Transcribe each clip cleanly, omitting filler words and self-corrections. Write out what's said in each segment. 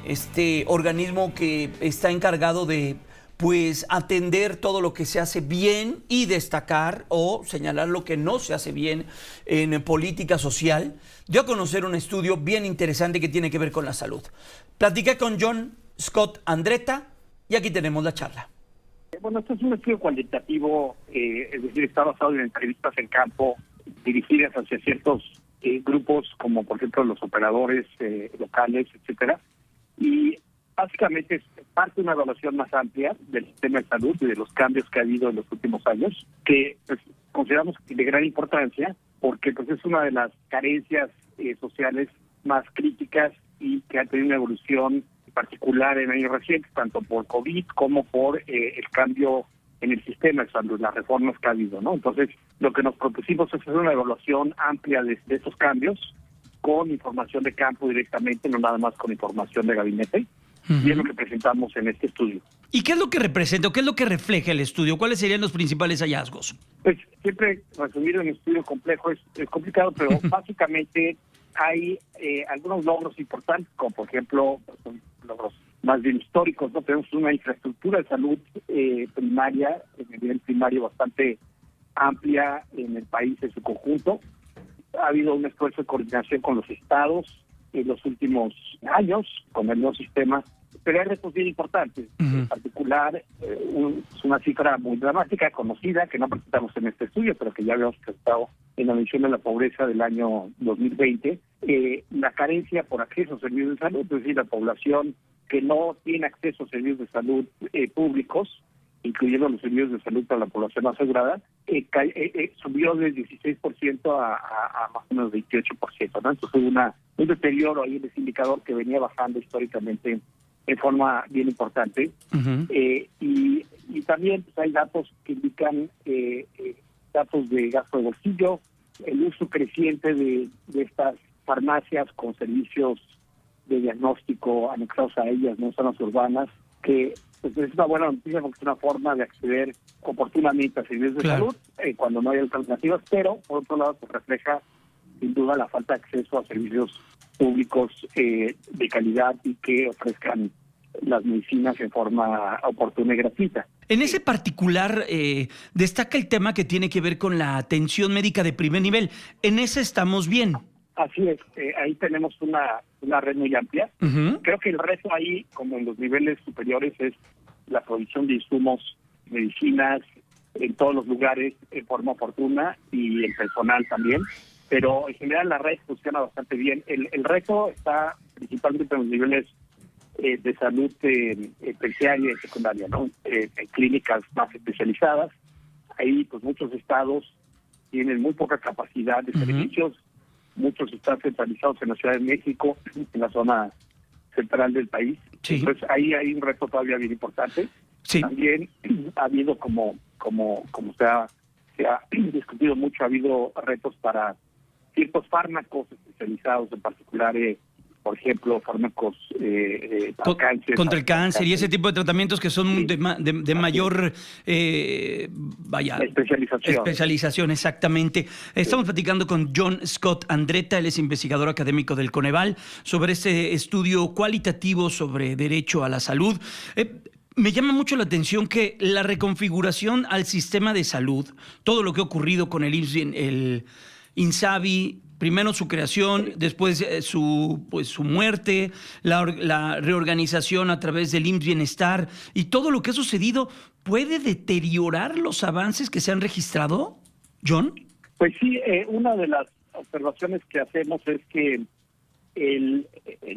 este organismo que está encargado de pues atender todo lo que se hace bien y destacar o señalar lo que no se hace bien en política social, dio a conocer un estudio bien interesante que tiene que ver con la salud. Platiqué con John Scott Andretta y aquí tenemos la charla. Bueno, este es un estudio cualitativo, es decir, está basado en entrevistas en campo dirigidas hacia ciertos grupos, como por ejemplo los operadores locales, etcétera, y básicamente es parte de una evaluación más amplia del sistema de salud y de los cambios que ha habido en los últimos años, que pues, consideramos de gran importancia, porque pues es una de las carencias sociales más críticas y que ha tenido una evolución particular en años recientes, tanto por COVID como por el cambio en el sistema de salud, las reformas que ha habido, ¿no? Entonces, lo que nos propusimos es hacer una evaluación amplia de estos cambios, con información de campo directamente, no nada más con información de gabinete, y es lo que presentamos en este estudio. ¿Y qué es lo que representa o qué es lo que refleja el estudio? ¿Cuáles serían los principales hallazgos? Pues siempre resumir un estudio complejo es complicado, pero básicamente hay algunos logros importantes, como por ejemplo, logros más bien históricos, ¿no? Tenemos una infraestructura de salud primaria, en el nivel primario bastante amplia en el país en su conjunto. Ha habido un esfuerzo de coordinación con los estados en los últimos años, con el nuevo sistema, pero hay retos bien importantes. En particular, es una cifra muy dramática, conocida, que no presentamos en este estudio, pero que ya habíamos presentado en la medición de la pobreza del año 2020, la carencia por acceso a servicios de salud, es decir, la población que no tiene acceso a servicios de salud públicos, incluyendo los servicios de salud para la población asegurada, subió del 16% a más o menos 28%, ¿no? Entonces hubo un deterioro ahí en ese indicador que venía bajando históricamente en forma bien importante. Y también pues, hay datos que indican datos de gasto de bolsillo, el uso creciente de estas farmacias con servicios de diagnóstico anexados a ellas, no zonas urbanas, que pues, es una buena noticia porque es una forma de acceder oportunamente a servicios de salud cuando no hay alternativas, pero por otro lado pues, refleja sin duda la falta de acceso a servicios públicos de calidad y que ofrezcan las medicinas en forma oportuna y gratuita. En ese particular destaca el tema que tiene que ver con la atención médica de primer nivel. En ese estamos bien. Así es, ahí tenemos una red muy amplia. Creo que el reto ahí, como en los niveles superiores, es la provisión de insumos, medicinas, en todos los lugares en forma oportuna y el personal también. Pero en general la red funciona bastante bien. El reto está principalmente en los niveles de salud terciaria y secundaria, ¿no? En clínicas más especializadas. Ahí pues muchos estados tienen muy poca capacidad de servicios. Muchos están centralizados en la Ciudad de México, en la zona central del país. Sí. Entonces ahí hay un reto todavía bien importante. Sí. También ha habido, como se ha discutido mucho, ha habido retos para ciertos fármacos especializados, en particular, por ejemplo, fármacos para cáncer. Contra el cáncer y ese tipo de tratamientos que son de mayor especialización, exactamente. Estamos platicando con John Scott Andretta, él es investigador académico del Coneval, sobre este estudio cualitativo sobre derecho a la salud. Me llama mucho la atención que la reconfiguración al sistema de salud, todo lo que ha ocurrido con el INSABI, primero su creación, después su muerte, la reorganización a través del IMSS Bienestar y todo lo que ha sucedido, ¿puede deteriorar los avances que se han registrado, John? Pues sí, una de las observaciones que hacemos es que el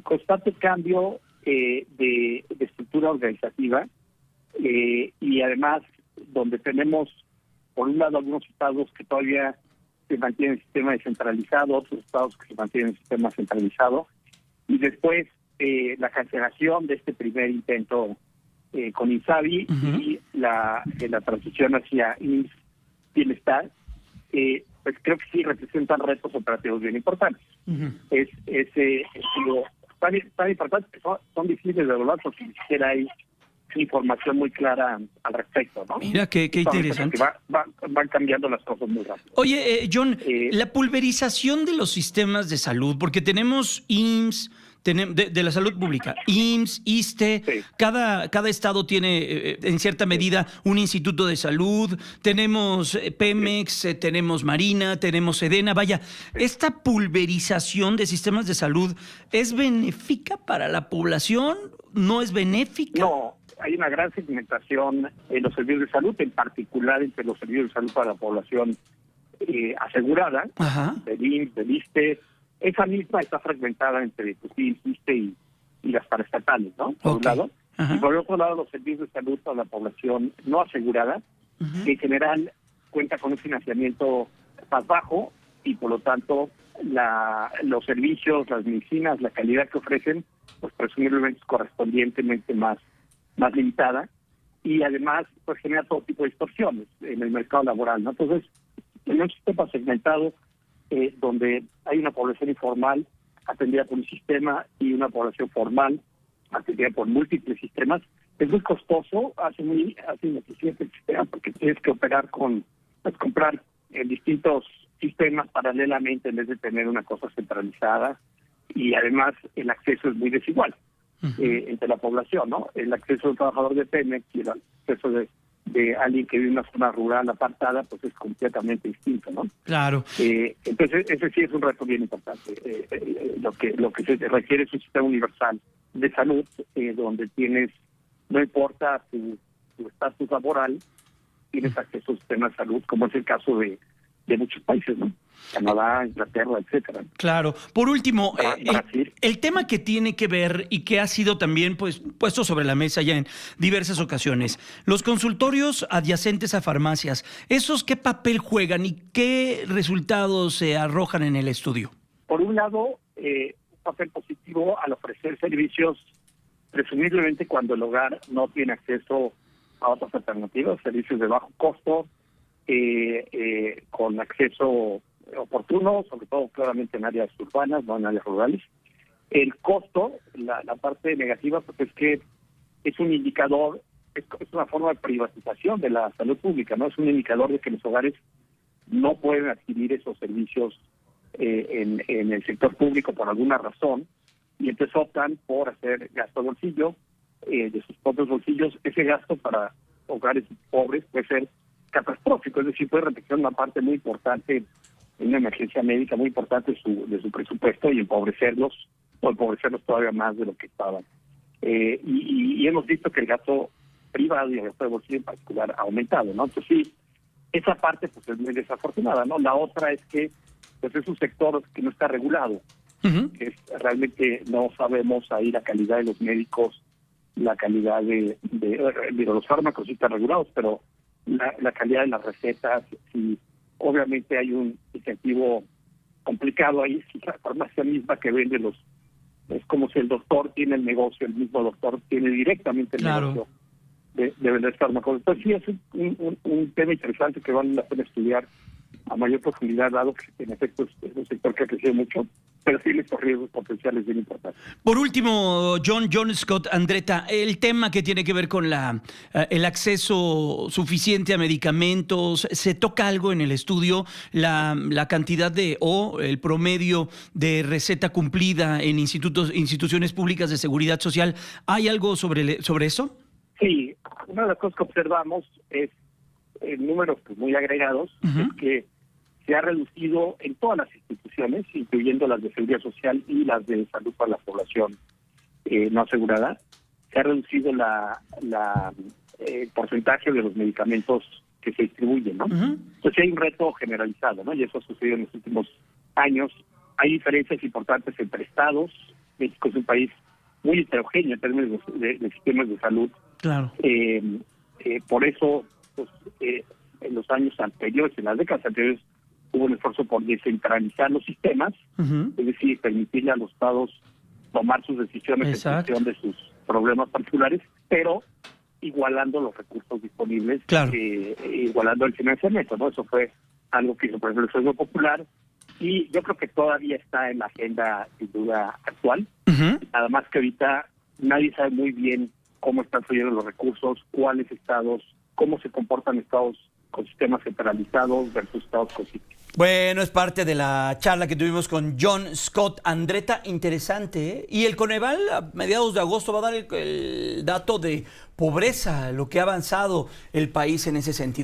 constante cambio de estructura organizativa y además donde tenemos, por un lado, algunos estados que todavía se mantiene el sistema descentralizado, otros estados que se mantienen el sistema centralizado, y después la cancelación de este primer intento con INSABI y la transición hacia IMSS Bienestar, pues creo que sí representan retos operativos bien importantes. Es tan importante que son difíciles de evaluar porque ni siquiera hay información muy clara al respecto, ¿no? Mira, qué interesante. Van cambiando las cosas muy rápido. Oye, John, la pulverización de los sistemas de salud, porque tenemos IMSS, de la salud pública, IMSS, ISSSTE, Sí. cada estado tiene en cierta medida un instituto de salud, tenemos Pemex, tenemos Marina, tenemos Sedena, vaya, esta pulverización de sistemas de salud, ¿es benéfica para la población? ¿No es benéfica? No, hay una gran segmentación en los servicios de salud, en particular entre los servicios de salud para la población asegurada, Ajá. del IMSS, del ISSSTE. Esa misma está fragmentada entre pues, IMSS, ISSSTE y las paraestatales, ¿no? Por un lado. Ajá. Y por otro lado, los servicios de salud para la población no asegurada, que en general cuenta con un financiamiento más bajo y por lo tanto los servicios, las medicinas, la calidad que ofrecen, pues presumiblemente es correspondientemente más limitada y además pues genera todo tipo de distorsiones en el mercado laboral, ¿no? Entonces, en un sistema segmentado donde hay una población informal atendida por un sistema y una población formal atendida por múltiples sistemas, es muy costoso, hace ineficiente el sistema porque tienes que operar comprar en distintos sistemas paralelamente en vez de tener una cosa centralizada y además el acceso es muy desigual entre la población, ¿no? El acceso del trabajador de Pemex y el acceso de alguien que vive en una zona rural apartada, pues es completamente distinto, ¿no? Claro. Entonces, ese sí es un reto bien importante. Lo que se requiere es un sistema universal de salud donde tienes, no importa tu estatus laboral, tienes acceso a un sistema de salud, como es el caso de muchos países, ¿no? Canadá, Inglaterra, etcétera. Claro. Por último, Brasil. el tema que tiene que ver y que ha sido también pues puesto sobre la mesa ya en diversas ocasiones, los consultorios adyacentes a farmacias, ¿esos qué papel juegan y qué resultados se arrojan en el estudio? Por un lado, un papel positivo al ofrecer servicios, presumiblemente cuando el hogar no tiene acceso a otras alternativas, servicios de bajo costo, con acceso oportuno, sobre todo claramente en áreas urbanas, no en áreas rurales. El costo, la parte negativa, pues es que es un indicador, es una forma de privatización de la salud pública, ¿no? Es un indicador de que los hogares no pueden adquirir esos servicios en el sector público por alguna razón, y entonces optan por hacer gasto de bolsillo, de sus propios bolsillos. Ese gasto para hogares pobres puede ser catastrófico, es decir, puede representar una parte muy importante, una emergencia médica muy importante de su presupuesto y empobrecerlos todavía más de lo que estaban. Y hemos visto que el gasto privado y el gasto de bolsillo en particular ha aumentado, ¿no? Entonces sí, esa parte pues es muy desafortunada, ¿no? La otra es que pues es un sector que no está regulado. Realmente no sabemos ahí la calidad de los médicos, la calidad de los fármacos sí están regulados, pero la calidad de las recetas, y obviamente hay un incentivo complicado ahí, si la farmacia misma que vende es como si el doctor tiene el negocio, el mismo doctor tiene directamente el negocio de vender fármacos. Entonces sí es un tema interesante que vale la pena estudiar a mayor profundidad, dado que en efecto es un sector que ha crecido mucho, pero sí estos riesgos potenciales bien importantes. Por último, John Scott Andretta, el tema que tiene que ver con el acceso suficiente a medicamentos, ¿se toca algo en el estudio? La cantidad el promedio de receta cumplida en instituciones públicas de seguridad social, ¿hay algo sobre eso? Sí, una de las cosas que observamos es el número pues, muy agregados, es que se ha reducido en todas las instituciones, incluyendo las de seguridad social y las de salud para la población no asegurada, se ha reducido el porcentaje de los medicamentos que se distribuyen, ¿no? Entonces hay un reto generalizado, ¿no? Y eso ha sucedido en los últimos años. Hay diferencias importantes entre estados. México es un país muy heterogéneo en términos de sistemas de salud. Claro. Por eso, pues, en los años anteriores, en las décadas anteriores, hubo un esfuerzo por descentralizar los sistemas, es decir, permitirle a los estados tomar sus decisiones en función de sus problemas particulares, pero igualando los recursos disponibles, igualando el financiamiento, ¿no? Eso fue algo que hizo, por ejemplo, el Seguro Popular, y yo creo que todavía está en la agenda, sin duda, actual. Nada más que ahorita nadie sabe muy bien cómo están fluyendo los recursos, cuáles estados, cómo se comportan estados con sistemas centralizados versus estados con Bueno, es parte de la charla que tuvimos con John Scott Andretta, interesante, ¿eh? Y el Coneval a mediados de agosto va a dar el dato de pobreza, lo que ha avanzado el país en ese sentido.